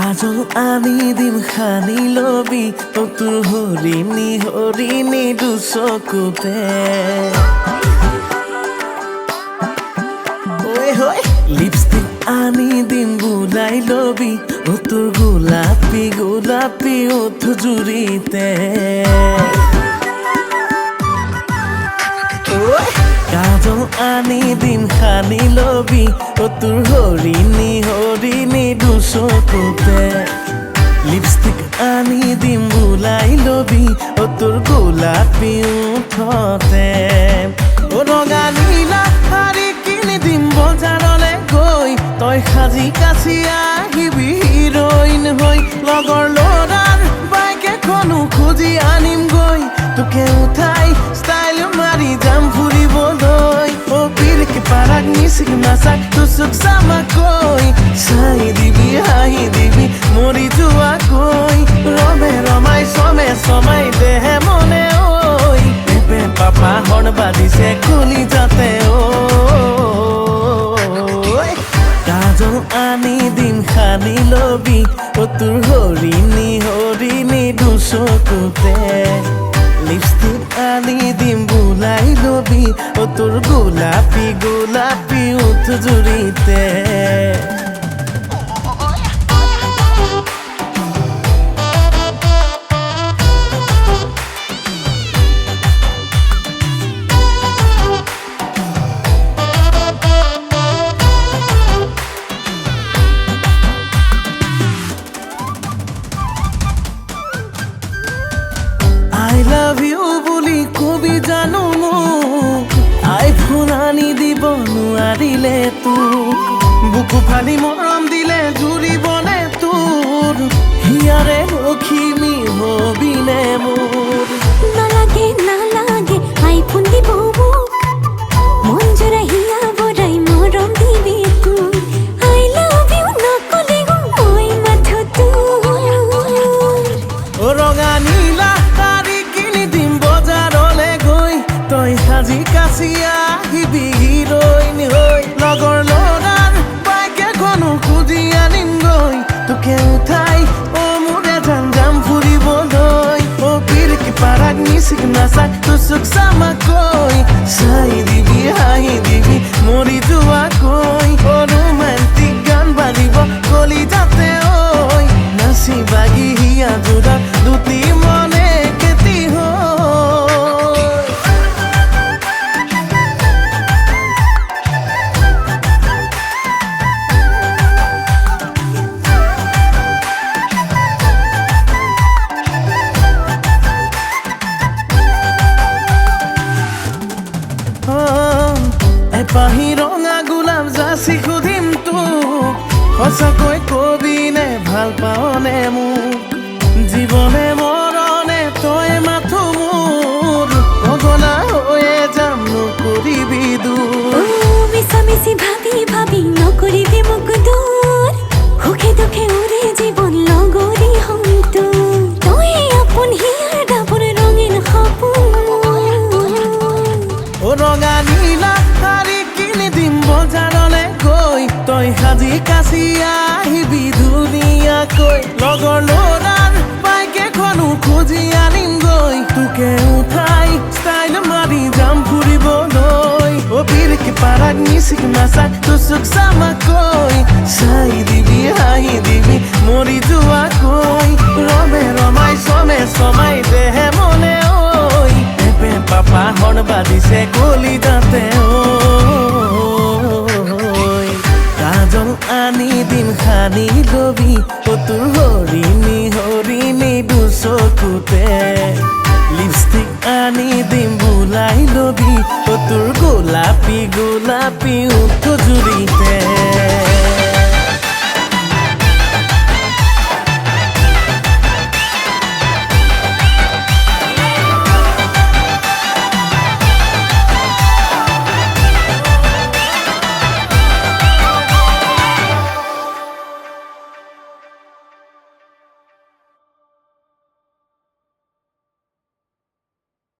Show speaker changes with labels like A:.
A: কাজল আনি দিম খানি লবি ও তোৰ হৰিণী হৰিণী দুচকুতে লিপষ্টিক আনি দিম বুলাই লবি ও তোৰ গোলাপী গোলাপী ওঠ জুৰিতে কাজল আনি দিম খানি লবি ও তোৰ হৰিণী হৰিণী দুচকুতে লিপষ্টিক আনি দিম বুলাই লবি ও তোৰ গোলাপী ওঠতে ও ৰঙা নীলা শাৰী কিনি দিম বজাৰলে গৈ তই সাজি কাচি আহিবি হিৰইন হৈ লগৰ ল'ৰাৰ বাইক এখনো খুজি আনিম গৈ তোকে উঠাই ষ্টাইল মাৰি যাম ফুৰিবলৈ ও পিৰকে পাৰাক মিচিক নাচাক তুচুক চামাকৈ চাই দিবি হাঁহি দিবি মৰি যোৱাকৈ ৰমে ৰমাই চমে চমাই দেহে মনে ঐ পেপে পাপা হৰ্ণ বাজিছে খুলি যাতে কাজল আনি দিম খানি লবি ও তোৰ হৰিণী হৰিণী দুচকুতে লিপষ্টিক আনি দিম বুলাই লবি ও তোৰ গোলাপী গোলাপী ওঠ জুৰিতে I love you বুলি কবি জানো মোক আইফোন আনি দিব নোৱাৰিলে তোক বুকু ফালি মৰম দিলে জুৰিবনে তোৰ হিয়াৰে লখিমী হবিনে মোৰ
B: নালাগে নালাগে আইফোন দিব মোক মন জোৰা হিয়া বৰাই মৰম দিবি তোৰ I love you নকলে মই মাথো তোৰ
A: ও ৰঙা নীলা তই সাজি কাচি আহিবি হিৰইন হৈ লগৰ ল'ৰাৰ বাইক এখনো খুজি আনিম গৈ তোকে উঠাই ও মোৰে যাম ফুৰিবলৈ ও পিৰকে পাৰাক মিচিক নাচাক তুচুক চামাকৈ চাই দিবি হাঁহি দিবি মৰি যোৱাকৈ ও ৰোমান্টিক গান বাজিব কলি যাতে ঐ নাচি বাগি হিয়া জোৰা দুটি মনে কেতি এপাহি ৰঙা গোলাপ যাচি সুধিম তোক সঁচাকৈ কবিনে ভাল পাৱনে মোক জীৱনে মৰণে তই মাথো মোৰ পগলা হৈয়ে যাম নকৰিবি দূৰ
B: মিছামিছি ভাবি ভাবি নকৰিবি মোক দূৰ সুখে দুখে উৰে জীৱন লগৰী হম তোৰ তই আপোন হিয়াৰ ডাবৰ ৰঙীন সপোন
A: ও ৰঙা নীলা শাৰী কিনি দিম বজাৰলে গৈ তই সাজি কাচি আহিবি ধুনীয়াকৈ লগৰ ল'ৰাৰ বাইক এখনো খুজি আনিম গৈ তোকে উঠাই ষ্টাইল মাৰি যাম ফুৰিবলৈ ও পিৰকে পাৰাক মিচিক নাচাক তুচুক চামাকৈ চাই দিবি হাঁহি দিবি মৰি যোৱাকৈ ৰমে ৰমাই চমে চমাই দেহে মনে ঐ পেপে পাপা হৰ্ণ বাজিছে কলি যাতে কাজল আনি দিম খানি লবি ও তোৰ হৰিণী হৰিণী দুচকুতে লিপষ্টিক আনি দিম বুলাই লবি ও তোৰ গোলাপী গোলাপী ওঠ জুৰি